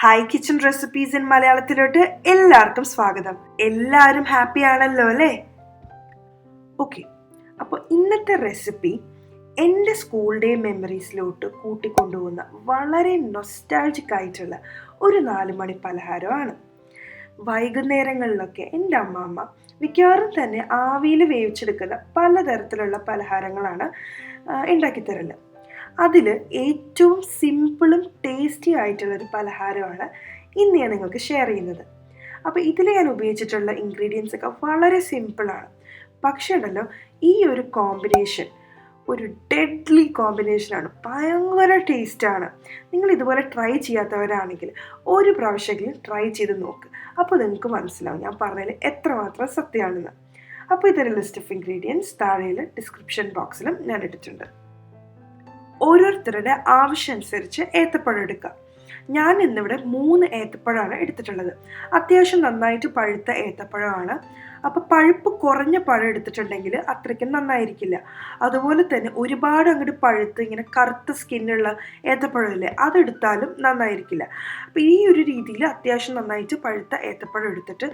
Hi kitchen recipes in മലയാളത്തിലോട്ട് എല്ലാവർക്കും സ്വാഗതം. എല്ലാവരും ഹാപ്പി ആണല്ലോ അല്ലേ? ഓക്കെ, അപ്പോൾ ഇന്നത്തെ റെസിപ്പി എൻ്റെ സ്കൂൾ ഡേ മെമ്മറീസിലോട്ട് കൂട്ടിക്കൊണ്ടുപോകുന്ന വളരെ നൊസ്റ്റാൾജിക് ആയിട്ടുള്ള ഒരു 4 മണി പലഹാരമാണ്. വൈകുന്നേരങ്ങളിലൊക്കെ എൻ്റെ അമ്മാമ്മ മിക്കവാറും തന്നെ ആവിയിൽ വേവിച്ചെടുക്കുന്ന പലതരത്തിലുള്ള പലഹാരങ്ങളാണ് ഉണ്ടാക്കിത്തരല്. അതിൽ ഏറ്റവും സിമ്പിളും ടേസ്റ്റി ആയിട്ടുള്ളൊരു പലഹാരമാണ് ഇന്ന് ഞാൻ നിങ്ങൾക്ക് ഷെയർ ചെയ്യുന്നത്. അപ്പോൾ ഇതിൽ ഞാൻ ഉപയോഗിച്ചിട്ടുള്ള ഇൻഗ്രീഡിയൻസ് ഒക്കെ വളരെ സിമ്പിളാണ്. പക്ഷേ ഉണ്ടല്ലോ, ഈ ഒരു കോമ്പിനേഷൻ ഒരു ഡെഡ്ലി കോമ്പിനേഷനാണ്. ഭയങ്കര ടേസ്റ്റാണ്. നിങ്ങൾ ഇതുപോലെ ട്രൈ ചെയ്യാത്തവരാണെങ്കിൽ ഒരു പ്രാവശ്യമെങ്കിലും ട്രൈ ചെയ്ത് നോക്ക്. അപ്പോൾ നിങ്ങൾക്ക് മനസ്സിലാവും ഞാൻ പറഞ്ഞതിൽ എത്രമാത്രം സത്യമാണെന്ന്. അപ്പോൾ ഇതൊരു ലിസ്റ്റ് ഓഫ് ഇൻഗ്രീഡിയൻസ് താഴെയിൽ ഡിസ്ക്രിപ്ഷൻ ബോക്സിലും ഞാൻ ഇട്ടിട്ടുണ്ട്. ഓരോരുത്തരുടെ ആവശ്യമനുസരിച്ച് ഏത്തപ്പഴം എടുക്കുക. ഞാൻ ഇന്നിവിടെ 3 ഏത്തപ്പഴമാണ് എടുത്തിട്ടുള്ളത്. അത്യാവശ്യം നന്നായിട്ട് പഴുത്ത ഏത്തപ്പഴമാണ്. അപ്പോൾ പഴുപ്പ് കുറഞ്ഞ പഴം എടുത്തിട്ടുണ്ടെങ്കിൽ അത്രയ്ക്കും നന്നായിരിക്കില്ല. അതുപോലെ തന്നെ ഒരുപാട് അങ്ങോട്ട് പഴുത്ത് ഇങ്ങനെ കറുത്ത സ്കിന്നുള്ള ഏത്തപ്പഴമില്ലേ, അതെടുത്താലും നന്നായിരിക്കില്ല. അപ്പോൾ ഈ ഒരു രീതിയിൽ അത്യാവശ്യം നന്നായിട്ട് പഴുത്ത ഏത്തപ്പഴം എടുത്തിട്ട്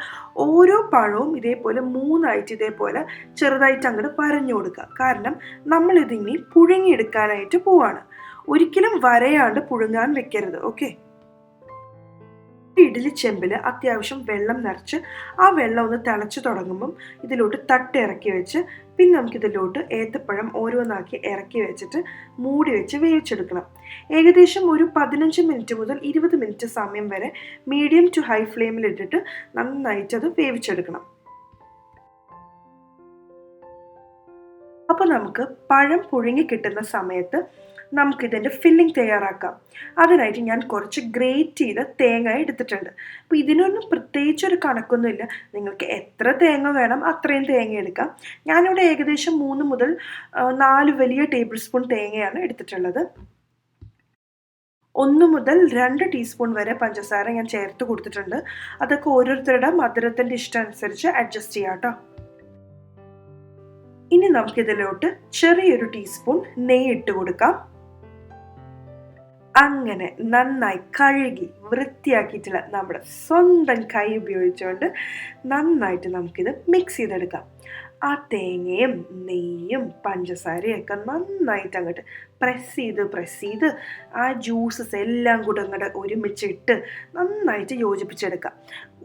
ഓരോ പഴവും ഇതേപോലെ 3 ഇതേപോലെ ചെറുതായിട്ട് അങ്ങോട്ട് വരഞ്ഞു കൊടുക്കുക. കാരണം നമ്മളിതിനി പുഴുങ്ങിയെടുക്കാനായിട്ട് പോവാണ്. ഒരിക്കലും വരയാണ്ട് പുഴുങ്ങാൻ വെക്കരുത്. ഓക്കെ, ഇഡ്ഡലി ചെമ്പിൽ അത്യാവശ്യം വെള്ളം നിറച്ച് ആ വെള്ളം ഒന്ന് തിളച്ച് തുടങ്ങുമ്പം ഇതിലോട്ട് തട്ട് ഇറക്കി വെച്ച് പിന്നെ നമുക്കിതിലോട്ട് ഏത്തപ്പഴം ഓരോന്നാക്കി ഇറക്കി വെച്ചിട്ട് മൂടി വെച്ച് വേവിച്ചെടുക്കണം. ഏകദേശം ഒരു 15 മിനിറ്റ് മുതൽ 20 മിനിറ്റ് സമയം വരെ മീഡിയം ടു ഹൈ ഫ്ലെയിമിൽ ഇട്ടിട്ട് നന്നായിട്ട് അത് വേവിച്ചെടുക്കണം. അപ്പോൾ നമുക്ക് പഴം പുഴുങ്ങി കിട്ടുന്ന സമയത്ത് നമുക്കിതിൻ്റെ ഫില്ലിംഗ് തയ്യാറാക്കാം. അതിനായിട്ട് ഞാൻ കുറച്ച് ഗ്രേറ്റ് ചെയ്ത തേങ്ങ എടുത്തിട്ടുണ്ട്. അപ്പോൾ ഇതിനൊന്നും പ്രത്യേകിച്ചൊരു കണക്കൊന്നുമില്ല. നിങ്ങൾക്ക് എത്ര തേങ്ങ വേണം അത്രയും തേങ്ങ എടുക്കാം. ഞാനിവിടെ ഏകദേശം 3 മുതൽ 4 വലിയ ടേബിൾ സ്പൂൺ തേങ്ങയാണ് എടുത്തിട്ടുള്ളത്. 1 മുതൽ 2 ടീസ്പൂൺ വരെ പഞ്ചസാര ഞാൻ ചേർത്ത് കൊടുത്തിട്ടുണ്ട്. അതൊക്കെ ഓരോരുത്തരുടെ മധുരത്തിൻ്റെ ഇഷ്ടം അനുസരിച്ച് അഡ്ജസ്റ്റ് ചെയ്യാം കേട്ടോ. ഇനി നമുക്കിതിലോട്ട് ചെറിയൊരു ടീസ്പൂൺ നെയ്യ് ഇട്ട് കൊടുക്കാം. അങ്ങനെ നന്നായി കഴുകി വൃത്തിയാക്കിയിട്ടുള്ള നമ്മുടെ സ്വന്തം കൈ ഉപയോഗിച്ചുകൊണ്ട് നന്നായിട്ട് നമുക്കിത് മിക്സ് ചെയ്തെടുക്കാം. ആ തേങ്ങയും നെയ്യും പഞ്ചസാരയും ഒക്കെ നന്നായിട്ട് അങ്ങോട്ട് പ്രസ് ചെയ്ത് ആ ജ്യൂസസ് എല്ലാം കൂടെ അങ്ങോട്ട് ഒരുമിച്ചിട്ട് നന്നായിട്ട് യോജിപ്പിച്ചെടുക്കാം.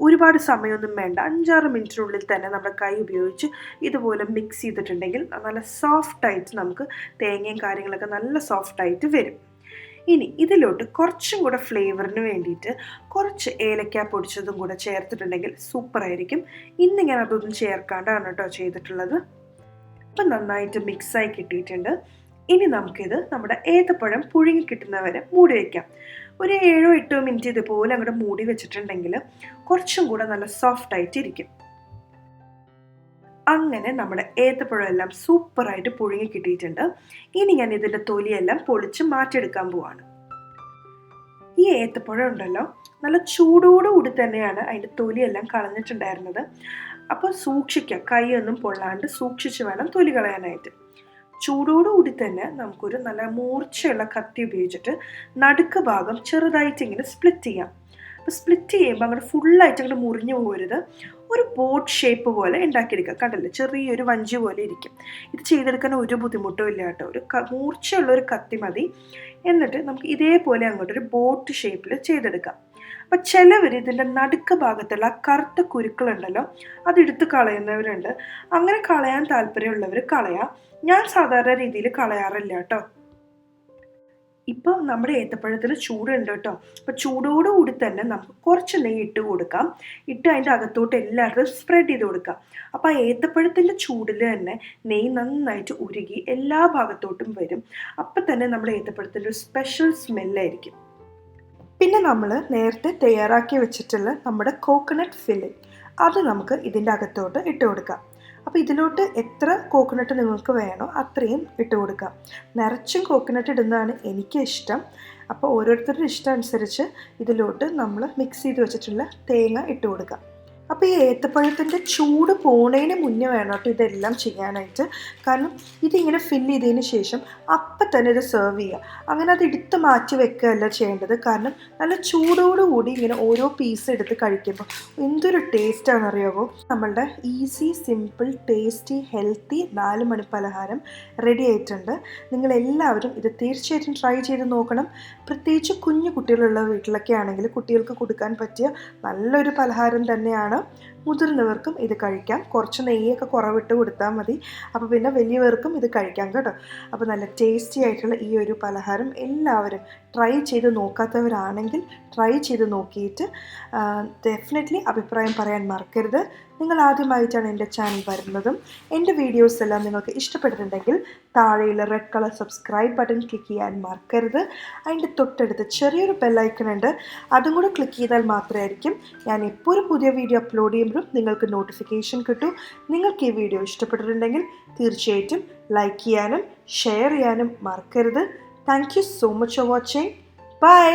ഒരുപാട് സമയമൊന്നും വേണ്ട. 5-6 മിനിറ്റിനുള്ളിൽ തന്നെ നമ്മുടെ കൈ ഉപയോഗിച്ച് ഇതുപോലെ മിക്സ് ചെയ്തിട്ടുണ്ടെങ്കിൽ നല്ല സോഫ്റ്റായിട്ട് നമുക്ക് തേങ്ങയും കാര്യങ്ങളൊക്കെ നല്ല സോഫ്റ്റായിട്ട് വരും. ഇനി ഇതിലോട്ട് കുറച്ചും കൂടെ ഫ്ലേവറിന് വേണ്ടിയിട്ട് കുറച്ച് ഏലക്ക പൊടിച്ചതും കൂടെ ചേർത്തിട്ടുണ്ടെങ്കിൽ സൂപ്പറായിരിക്കും. ഇന്ന് ഞാൻ അതൊന്നും ചേർക്കാണ്ടാണ് കേട്ടോ ചെയ്തിട്ടുള്ളത്. അപ്പം നന്നായിട്ട് മിക്സായി കിട്ടിയിട്ടുണ്ട്. ഇനി നമുക്കിത് നമ്മുടെ ഏത്തപ്പഴം പുഴുങ്ങി കിട്ടുന്നവരെ മൂടി വയ്ക്കാം. ഒരു 7-8 മിനിറ്റ് ഇതുപോലെ അങ്ങോട്ട് മൂടി വെച്ചിട്ടുണ്ടെങ്കിൽ കുറച്ചും കൂടെ നല്ല സോഫ്റ്റായിട്ട് ഇരിക്കും. അങ്ങനെ നമ്മുടെ ഏത്തപ്പഴം എല്ലാം സൂപ്പറായിട്ട് പുഴുങ്ങി കിട്ടിയിട്ടുണ്ട്. ഇനി ഞാൻ ഇതിൻ്റെ തൊലിയെല്ലാം പൊളിച്ച് മാറ്റിയെടുക്കാൻ പോവാണ്. ഈ ഏത്തപ്പഴം ഉണ്ടല്ലോ, നല്ല ചൂടോടുകൂടി തന്നെയാണ് അതിൻ്റെ തൊലിയെല്ലാം കളഞ്ഞിട്ടുണ്ടായിരുന്നത്. അപ്പോൾ സൂക്ഷിക്കുക, കൈയൊന്നും പൊള്ളാണ്ട് സൂക്ഷിച്ച് വേണം തൊലി കളയാനായിട്ട്. ചൂടോടുകൂടി തന്നെ നമുക്കൊരു നല്ല മൂർച്ചയുള്ള കത്തി ഉപയോഗിച്ചിട്ട് നടുക്ക് ഭാഗം ചെറുതായിട്ട് ഇങ്ങനെ സ്പ്ലിറ്റ് ചെയ്യാം. അപ്പോൾ സ്പ്ലിറ്റ് ചെയ്യുമ്പോൾ അങ്ങോട്ട് ഫുള്ളായിട്ട് അങ്ങോട്ട് മുറിഞ്ഞു പോകരുത്. ഒരു ബോട്ട് ഷേപ്പ് പോലെ ഉണ്ടാക്കിയെടുക്കുക. കണ്ടല്ലേ, ചെറിയൊരു വഞ്ചി പോലെ ഇരിക്കും. ഇത് ചെയ്തെടുക്കാൻ ഒരു ബുദ്ധിമുട്ടും ഇല്ല കേട്ടോ. ഒരു മൂർച്ചയുള്ളൊരു കത്തി മതി. എന്നിട്ട് നമുക്ക് ഇതേപോലെ അങ്ങോട്ടൊരു ബോട്ട് ഷേപ്പിൽ ചെയ്തെടുക്കാം. അപ്പം ചിലവർ ഇതിൻ്റെ നടുക്ക് ഭാഗത്തുള്ള ആ കറുത്ത കുരുക്കളുണ്ടല്ലോ, അതെടുത്ത് കളയുന്നവരുണ്ട്. അങ്ങനെ കളയാൻ താല്പര്യമുള്ളവർ കളയാം. ഞാൻ സാധാരണ രീതിയിൽ കളയാറില്ല കേട്ടോ. ഇപ്പം നമ്മുടെ ഏത്തപ്പഴത്തിന് ചൂടുണ്ട് കേട്ടോ. അപ്പോൾ ചൂടോടുകൂടി തന്നെ നമുക്ക് കുറച്ച് നെയ്യ് ഇട്ട് കൊടുക്കാം. ഇട്ട് അതിൻ്റെ അകത്തോട്ട് എല്ലായിടത്തും സ്പ്രെഡ് ചെയ്ത് കൊടുക്കാം. അപ്പോൾ ആ ഏത്തപ്പഴത്തിൻ്റെ ചൂടിൽ തന്നെ നെയ്യ് നന്നായിട്ട് ഉരുകി എല്ലാ ഭാഗത്തോട്ടും വരും. അപ്പം തന്നെ നമ്മുടെ ഏത്തപ്പഴത്തിൻ്റെ ഒരു സ്പെഷ്യൽ സ്മെല്ലായിരിക്കും. പിന്നെ നമ്മൾ നേരത്തെ തയ്യാറാക്കി വെച്ചിട്ടുള്ള നമ്മുടെ കോക്കനട്ട് ഫില്ലിംഗ് അത് നമുക്ക് ഇതിൻ്റെ അകത്തോട്ട് ഇട്ട് കൊടുക്കാം. അപ്പോൾ ഇതിലോട്ട് എത്ര കോക്കനട്ട് നിങ്ങൾക്ക് വേണോ അത്രയും ഇട്ട് കൊടുക്കാം. നിറച്ചും കോക്കനട്ട് ഇടുന്നതാണ് എനിക്ക് ഇഷ്ടം. അപ്പോൾ ഓരോരുത്തരുടെ ഇഷ്ടം അനുസരിച്ച് ഇതിലോട്ട് നമ്മൾ മിക്സ് ചെയ്ത് വെച്ചിട്ടുള്ള തേങ്ങ ഇട്ട് കൊടുക്കാം. അപ്പോൾ ഈ ഏത്തപ്പഴത്തിൻ്റെ ചൂട് പോണതിന് മുന്നേ വേണം കേട്ടോ ഇതെല്ലാം ചെയ്യാനായിട്ട്. കാരണം ഇതിങ്ങനെ ഫില്ല് ചെയ്തതിന് ശേഷം അപ്പം തന്നെ ഇത് സെർവ് ചെയ്യുക. അങ്ങനെ അത് എടുത്ത് മാറ്റി വെക്കുകയല്ല ചെയ്യേണ്ടത്. കാരണം നല്ല ചൂടോടുകൂടി ഇങ്ങനെ ഓരോ പീസ് എടുത്ത് കഴിക്കുമ്പോൾ എന്തൊരു ടേസ്റ്റാണെന്നറിയാമോ. നമ്മളുടെ ഈസി, സിമ്പിൾ, ടേസ്റ്റി, ഹെൽത്തി 4 മണി പലഹാരം റെഡി ആയിട്ടുണ്ട്. നിങ്ങളെല്ലാവരും ഇത് തീർച്ചയായിട്ടും ട്രൈ ചെയ്ത് നോക്കണം. പ്രത്യേകിച്ച് കുഞ്ഞു കുട്ടികളുള്ള വീട്ടിലൊക്കെ ആണെങ്കിൽ കുട്ടികൾക്ക് കൊടുക്കാൻ പറ്റിയ നല്ലൊരു പലഹാരം തന്നെയാണ്. മുതിർന്നവർക്കും ഇത് കഴിക്കാം. കുറച്ച് നെയ്യൊക്കെ കുറവിട്ട് കൊടുത്താൽ മതി. അപ്പോൾ പിന്നെ വലിയവർക്കും ഇത് കഴിക്കാം കേട്ടോ. അപ്പോൾ നല്ല ടേസ്റ്റി ആയിട്ടുള്ള ഈ ഒരു പലഹാരം എല്ലാവരും ട്രൈ ചെയ്ത് നോക്കാത്തവരാണെങ്കിൽ ട്രൈ ചെയ്ത് നോക്കിയിട്ട് ഡെഫിനറ്റ്ലി അഭിപ്രായം പറയാൻ മറക്കരുത്. നിങ്ങൾ ആദ്യമായിട്ടാണ് എൻ്റെ ചാനൽ വരുന്നതും എൻ്റെ വീഡിയോസ് എല്ലാം നിങ്ങൾക്ക് ഇഷ്ടപ്പെട്ടിട്ടുണ്ടെങ്കിൽ താഴെയുള്ള red colour subscribe button click ചെയ്യാൻ മറക്കരുത്. അതിൻ്റെ തൊട്ടടുത്ത് ചെറിയൊരു ബെല്ലൈക്കൺ ഉണ്ട്, അതും കൂടെ ക്ലിക്ക് ചെയ്താൽ മാത്രമായിരിക്കും ഞാൻ എപ്പോൾ ഒരു പുതിയ വീഡിയോ അപ്ലോഡ് ചെയ്യുമ്പോഴും നിങ്ങൾക്ക് നോട്ടിഫിക്കേഷൻ കിട്ടും. നിങ്ങൾക്ക് ഈ വീഡിയോ ഇഷ്ടപ്പെട്ടിട്ടുണ്ടെങ്കിൽ തീർച്ചയായിട്ടും ലൈക്ക് ചെയ്യാനും ഷെയർ ചെയ്യാനും മറക്കരുത്. Thank you so much for watching. By.